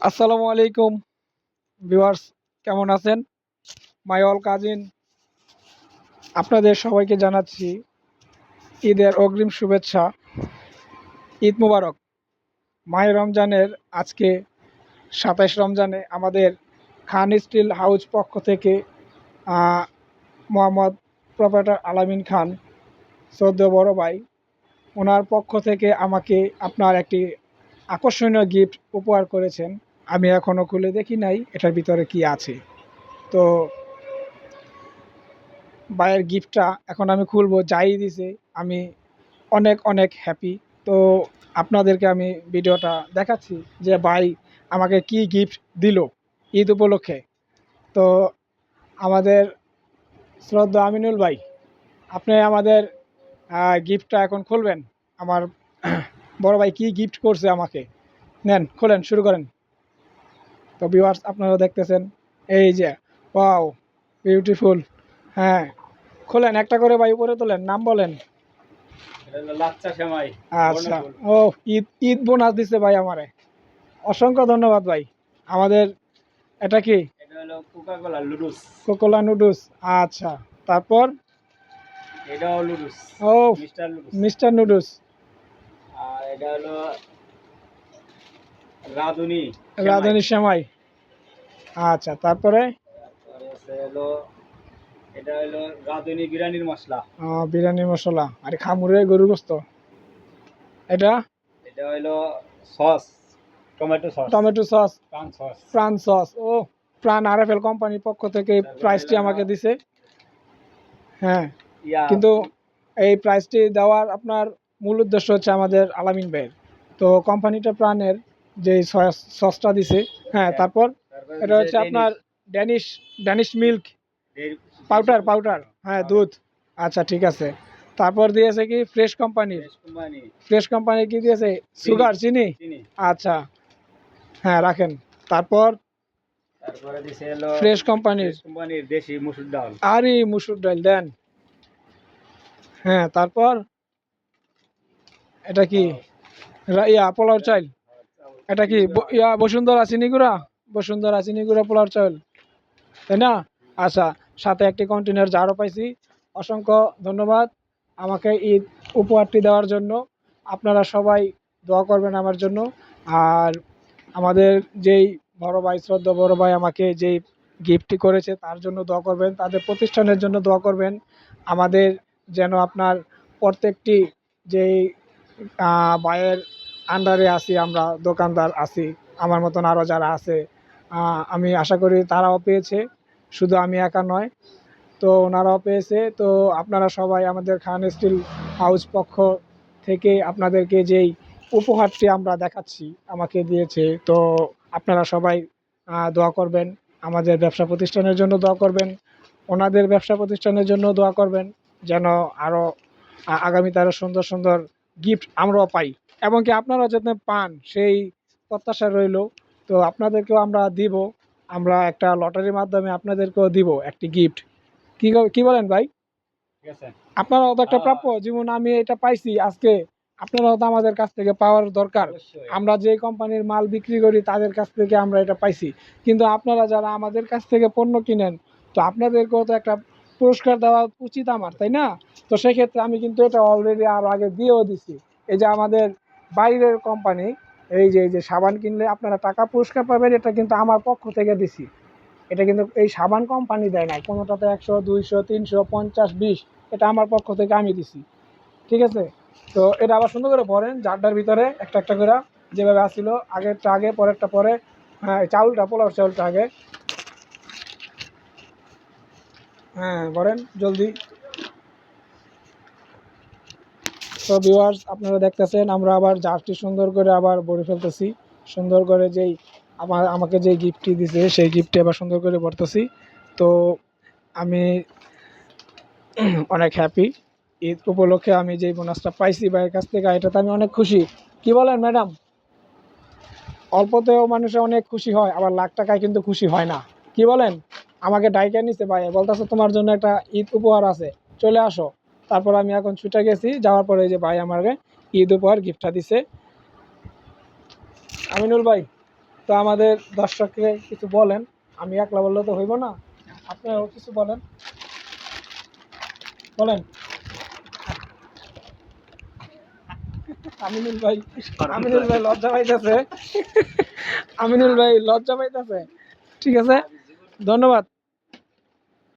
আসসালামু আলাইকুম ভিউয়ার্স, কেমন আছেন? মাই অল কাজিন, আপনাদের সবাইকে জানাচ্ছি ঈদের অগ্রিম শুভেচ্ছা। ঈদ মুবারক। মাহে রমজানের আজকে ২৭ রমজানে আমাদের খান স্টিল হাউস পক্ষ থেকে মোহাম্মদ প্রোপাইটার আলামিন খান, সদ্য বড় ভাই, ওনার পক্ষ থেকে আমাকে আপনার একটি আকর্ষণীয় গিফট উপহার করেছেন। আমি এখনও খুলে দেখি নাই এটার ভিতরে কি আছে। তো ভাইয়ের গিফটটা এখন আমি খুলবো, যাই দিছে আমি অনেক অনেক হ্যাপি। তো আপনাদেরকে আমি ভিডিওটা দেখাচ্ছি যে ভাই আমাকে কি গিফট দিল ঈদ উপলক্ষে। তো আমাদের শ্রদ্ধা আমিনুল ভাই, আপনি আমাদের গিফটটা এখন খুলবেন। আমার বড় ভাই কি গিফট করছে আমাকে, নেন খোলেন, শুরু করেন। তো ভিউয়ার্স, আপনারা দেখতেছেন এই যে, ওয়াও, বিউটিফুল। হ্যাঁ, খোলেন একটা করে ভাই, উপরে তোলেন, নাম বলেন। আচ্ছা, ও, ঈদ ঈদ বোনাস দিছে ভাই আমারে, অসংখ্য ধন্যবাদ ভাই। আমাদের এটা কি? কোকোলা নুডলস। আচ্ছা, তারপর ও, মিস্টার নুডলস। আর এটা হলো রাঁধুনি রাঁধুনি সেমাই। আচ্ছা, তারপরে এটা হলো রাঁধুনি বিরিয়ানির মশলা। বিরিয়ানি মশলা। আরে খামুরে গরু গোস্ত। এটা এটা হলো sauce, tomato sauce, tomato sauce, প্রাণ সস। প্রাণ সস। ও, প্রাণ আরএফএল কোম্পানির পক্ষ থেকে এই প্রাইসটি আমাকে দিছে। হ্যাঁ, কিন্তু এই প্রাইসটি দেওয়ার আপনার মূল উদ্দেশ্য হচ্ছে আমাদের আলামিন ভাইয়ের। তো কোম্পানিটা প্রাণের যে সসটা দিছে। হ্যাঁ, তারপর এটা হচ্ছে আপনার Danish Danish milk powder powder. হ্যাঁ, দুধ। আচ্ছা, ঠিক আছে। তারপর দিয়েছে কি ফ্রেশ কোম্পানির। ফ্রেশ কোম্পানি কি দিয়েছে? সুগার, চিনি। আচ্ছা, হ্যাঁ, রাখেন। তারপর তারপরে দিছে হলো ফ্রেশ কোম্পানির দেশি মসুর ডাল। আরে মুসুর ডাল দেন। হ্যাঁ, তারপর এটা কি? পোলাও চাল। এটা কি বসুন্ধরা চিনি গুঁড়া? বসুন্ধরা চিনি গুঁড়া পোলাও চাল, তাই না? আচ্ছা, সাথে একটি কন্টেনার জারও পাইছি। অসংখ্য ধন্যবাদ আমাকে ঈদ উপহারটি দেওয়ার জন্য। আপনারা সবাই দোয়া করবেন আমার জন্য। আর আমাদের যেই বড় ভাই, শ্রদ্ধা বড় ভাই, আমাকে যেই গিফটটি করেছে তার জন্য দোয়া করবেন, তাদের প্রতিষ্ঠানের জন্য দোয়া করবেন। আমাদের যেন আপনার প্রত্যেকটি যেই ভাইয়ের আন্ডারে আছি, আমরা দোকানদার আছি, আমার মতন আরও যারা আছে, আমি আশা করি তারাও পেয়েছে, শুধু আমি একা নয়। তো ওনারাও পেয়েছে। তো আপনারা সবাই আমাদের খান স্টিল হাউস পক্ষ থেকে আপনাদেরকে যেই উপহারটি আমরা দেখাচ্ছি আমাকে দিয়েছে। তো আপনারা সবাই দোয়া করবেন, আমাদের ব্যবসা প্রতিষ্ঠানের জন্য দোয়া করবেন, ওনাদের ব্যবসা প্রতিষ্ঠানের জন্য দোয়া করবেন, যেন আরও আগামীতে আরও সুন্দর সুন্দর গিফট আমরাও পাই, এবং কি আপনারাও যাতে পান সেই প্রত্যাশা রইল। তো আপনাদেরকেও আমরা দিব, আমরা একটা লটারির মাধ্যমে আপনাদেরকেও দিব একটি গিফট। কি বলেন ভাই? আপনারাও তো একটা প্রাপ্য, যেমন আমি এটা পাইছি আজকে, আপনারাও তো আমাদের কাছ থেকে পাওয়ার দরকার। আমরা যে কোম্পানির মাল বিক্রি করি তাদের কাছ থেকে আমরা এটা পাইছি, কিন্তু আপনারা যারা আমাদের কাছ থেকে পণ্য কিনেন, তো আপনাদেরকেও তো একটা পুরস্কার দেওয়া উচিত আমার, তাই না? তো সেক্ষেত্রে আমি কিন্তু এটা অলরেডি আর আগে দিয়েও দিছি। এই যে আমাদের বাইরের কোম্পানি, এই যে সাবান কিনলে আপনারা টাকা পুরস্কার পাবেন, এটা কিন্তু আমার পক্ষ থেকে দিছি। এটা কিন্তু এই সাবান কোম্পানি দেয় না, কোনোটাতে 100, 200, 300, 50, 20, এটা আমার পক্ষ থেকে আমি দিছি। ঠিক আছে? তো এটা আবার সুন্দর করে ভরেন জারটার ভিতরে, একটা একটা করে, যেভাবে আসছিল, আগেরটা আগে পরেরটা পরে। হ্যাঁ, চাউলটা, পোলাওর চাউলটা আগে। হ্যাঁ, ভরেন জলদি। তো ভিউয়ার্স, আপনারা দেখতেছেন আমরা আবার জারটি সুন্দর করে আবার ভরে ফেলতেছি, সুন্দর করে যেই আমাকে যে গিফটটি দিছে সেই গিফটটি আবার সুন্দর করে ভরতেছি। তো আমি অনেক হ্যাপি। ঈদ উপলক্ষে আমি যেই বোনাসটা পাইছি ভাইয়ের কাছ থেকে, এটাতে আমি অনেক খুশি। কি বলেন ম্যাডাম? অল্পতেও মানুষের অনেক খুশি হয়, আবার লাখ টাকায় কিন্তু খুশি হয় না। কি বলেন? আমাকে ডাইকা নিছে ভাই, বলতেছে তোমার জন্য একটা ঈদ উপহার আছে, চলে আসো। তারপর আমি এখন ছুটে গেছি, যাওয়ার পরে যে ভাই আমাকে ঈদ উপহার গিফটটা দিছে। আমিনুল ভাই, তো আমাদের দর্শককে কিছু বলেন, আমি একলা বললে তো হইব না, আপনারাও কিছু বলেন বলেন। আমিনুল ভাই, আমিনুল ভাই লজ্জা পাইতেছে, আমিনুল ভাই লজ্জা পাইতেছে। ঠিক আছে, ধন্যবাদ।